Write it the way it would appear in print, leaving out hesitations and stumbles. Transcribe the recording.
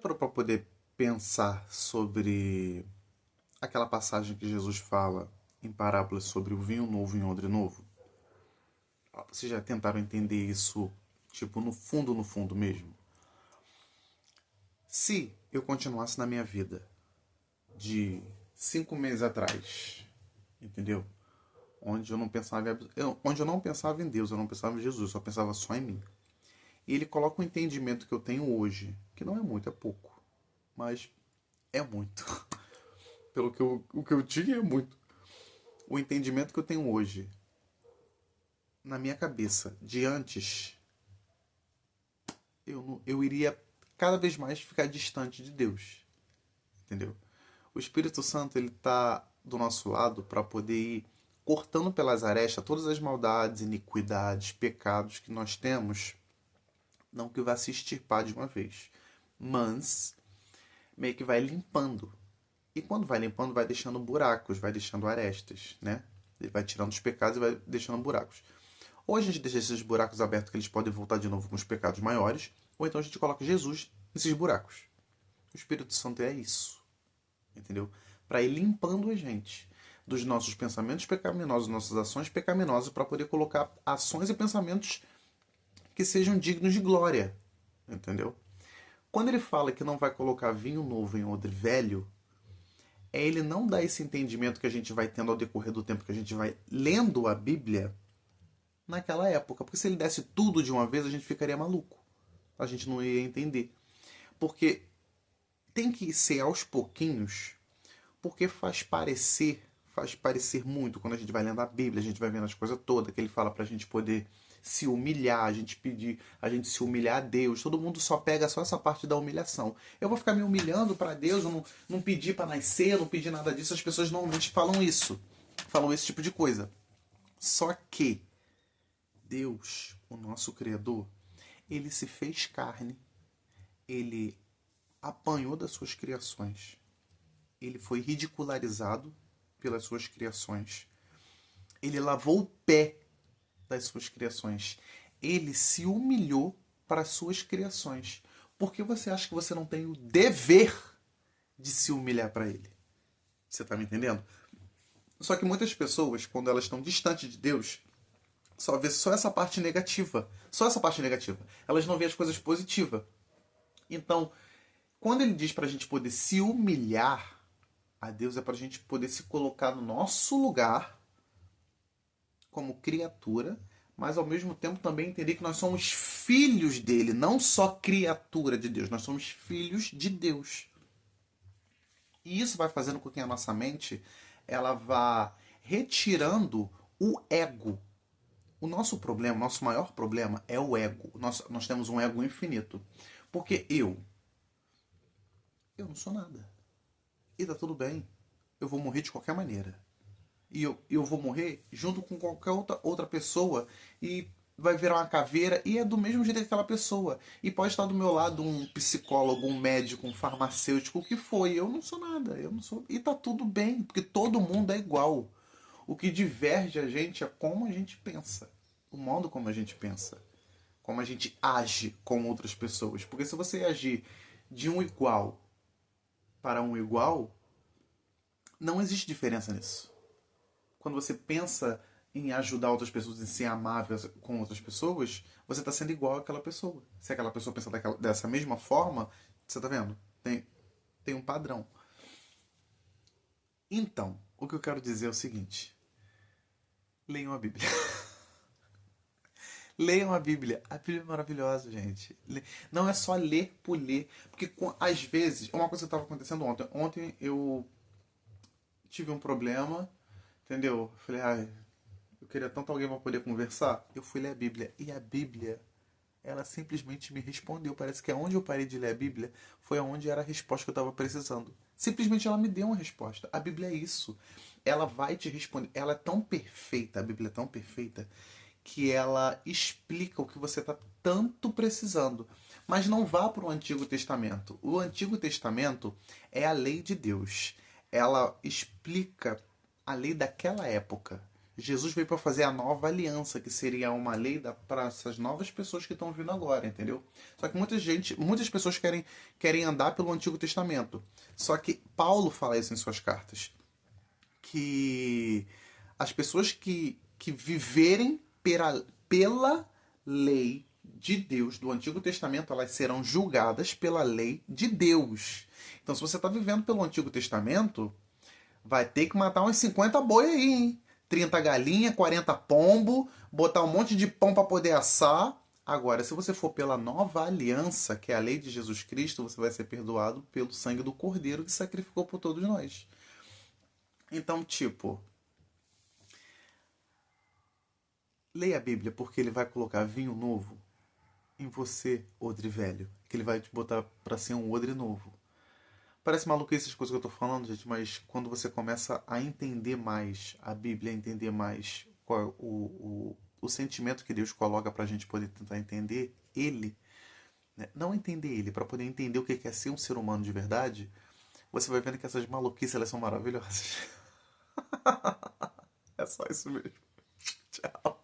Para poder pensar sobre aquela passagem que Jesus fala em parábolas sobre o vinho novo e o odre novo? Vocês já tentaram entender isso, tipo, no fundo mesmo? Se eu continuasse na minha vida de 5 meses atrás, entendeu? Onde eu não pensava em Deus, eu não pensava em Jesus, eu só pensava só em mim. E ele coloca o entendimento que eu tenho hoje, que não é muito, é pouco, mas é muito. Pelo que o que eu tinha é muito. O entendimento que eu tenho hoje, na minha cabeça, de antes, eu iria cada vez mais ficar distante de Deus, entendeu? O Espírito Santo, ele tá do nosso lado para poder ir cortando pelas arestas todas as maldades, iniquidades, pecados que nós temos, não que vá se extirpar de uma vez, mas meio que vai limpando. E quando vai limpando, vai deixando buracos, vai deixando arestas, né? Ele vai tirando os pecados e vai deixando buracos. Ou a gente deixa esses buracos abertos que eles podem voltar de novo com os pecados maiores, ou então a gente coloca Jesus nesses buracos. O Espírito Santo é isso, entendeu? Para ir limpando a gente dos nossos pensamentos pecaminosos, nossas ações pecaminosas, para poder colocar ações e pensamentos que sejam dignos de glória, entendeu? Quando ele fala que não vai colocar vinho novo em odre velho, é ele não dar esse entendimento que a gente vai tendo ao decorrer do tempo que a gente vai lendo a Bíblia naquela época. Porque se ele desse tudo de uma vez, a gente ficaria maluco. A gente não ia entender. Porque tem que ser aos pouquinhos, porque faz parecer muito quando a gente vai lendo a Bíblia, a gente vai vendo as coisas todas, que ele fala pra gente poder se humilhar, a gente pedir, a gente se humilhar a Deus. Todo mundo só pega só essa parte da humilhação. Eu vou ficar me humilhando para Deus, eu não pedi para nascer, eu não pedi nada disso. As pessoas normalmente falam isso, falam esse tipo de coisa. Só que Deus, o nosso Criador, ele se fez carne, ele apanhou das suas criações, ele foi ridicularizado pelas suas criações, ele lavou o pé das suas criações, ele se humilhou para as suas criações. Por que você acha que você não tem o dever de se humilhar para ele? Você está me entendendo? Só que muitas pessoas, quando elas estão distantes de Deus, só vê só essa parte negativa. Só essa parte negativa. Elas não veem as coisas positivas. Então, quando ele diz para a gente poder se humilhar a Deus, é para a gente poder se colocar no nosso lugar como criatura, mas ao mesmo tempo também entender que nós somos filhos dele, não só criatura de Deus, nós somos filhos de Deus. E isso vai fazendo com que a nossa mente ela vá retirando o ego. O nosso problema, o nosso maior problema é o ego. Nós temos um ego infinito. Porque eu não sou nada. E tá tudo bem. Eu vou morrer de qualquer maneira. E eu vou morrer junto com qualquer outra pessoa e vai virar uma caveira e é do mesmo jeito que aquela pessoa. E pode estar do meu lado um psicólogo, um médico, um farmacêutico, o que foi. Eu não sou nada, eu não sou. E tá tudo bem, porque todo mundo é igual. O que diverge a gente é como a gente pensa, o modo como a gente pensa, como a gente age com outras pessoas. Porque se você agir de um igual para um igual, não existe diferença nisso. Quando você pensa em ajudar outras pessoas, em ser amável com outras pessoas, você está sendo igual àquela pessoa. Se aquela pessoa pensa dessa mesma forma, você está vendo? Tem um padrão. Então, o que eu quero dizer é o seguinte: leiam a Bíblia. Leiam a Bíblia. A Bíblia é maravilhosa, gente. Não é só ler por ler. Porque às vezes, uma coisa que estava acontecendo ontem. Ontem eu tive um problema, entendeu? Falei, ai, eu queria tanto alguém para poder conversar. Eu fui ler a Bíblia. E a Bíblia, ela simplesmente me respondeu. Parece que aonde eu parei de ler a Bíblia foi aonde era a resposta que eu estava precisando. Simplesmente ela me deu uma resposta. A Bíblia é isso. Ela vai te responder. Ela é tão perfeita, a Bíblia é tão perfeita, que ela explica o que você está tanto precisando. Mas não vá para o Antigo Testamento. O Antigo Testamento é a lei de Deus. Ela explica a lei daquela época. Jesus veio para fazer a nova aliança, que seria uma lei para essas novas pessoas que estão vindo agora, entendeu? Só que muitas pessoas querem andar pelo Antigo Testamento. Só que Paulo fala isso em suas cartas, que as pessoas que viverem pela lei de Deus do Antigo Testamento, elas serão julgadas pela lei de Deus. Então, se você está vivendo pelo Antigo Testamento, vai ter que matar uns 50 boi aí, hein? 30 galinha, 40 pombo, botar um monte de pão para poder assar. Agora, se você for pela nova aliança, que é a lei de Jesus Cristo, você vai ser perdoado pelo sangue do Cordeiro que sacrificou por todos nós. Então, tipo, leia a Bíblia porque ele vai colocar vinho novo em você, odre velho. Que ele vai te botar para ser um odre novo. Parece maluquice essas coisas que eu tô falando, gente, mas quando você começa a entender mais a Bíblia, a entender mais qual é o sentimento que Deus coloca pra gente poder tentar entender Ele, né? Não entender Ele, para poder entender o que é ser um ser humano de verdade, você vai vendo que essas maluquices elas são maravilhosas. É só isso mesmo. Tchau.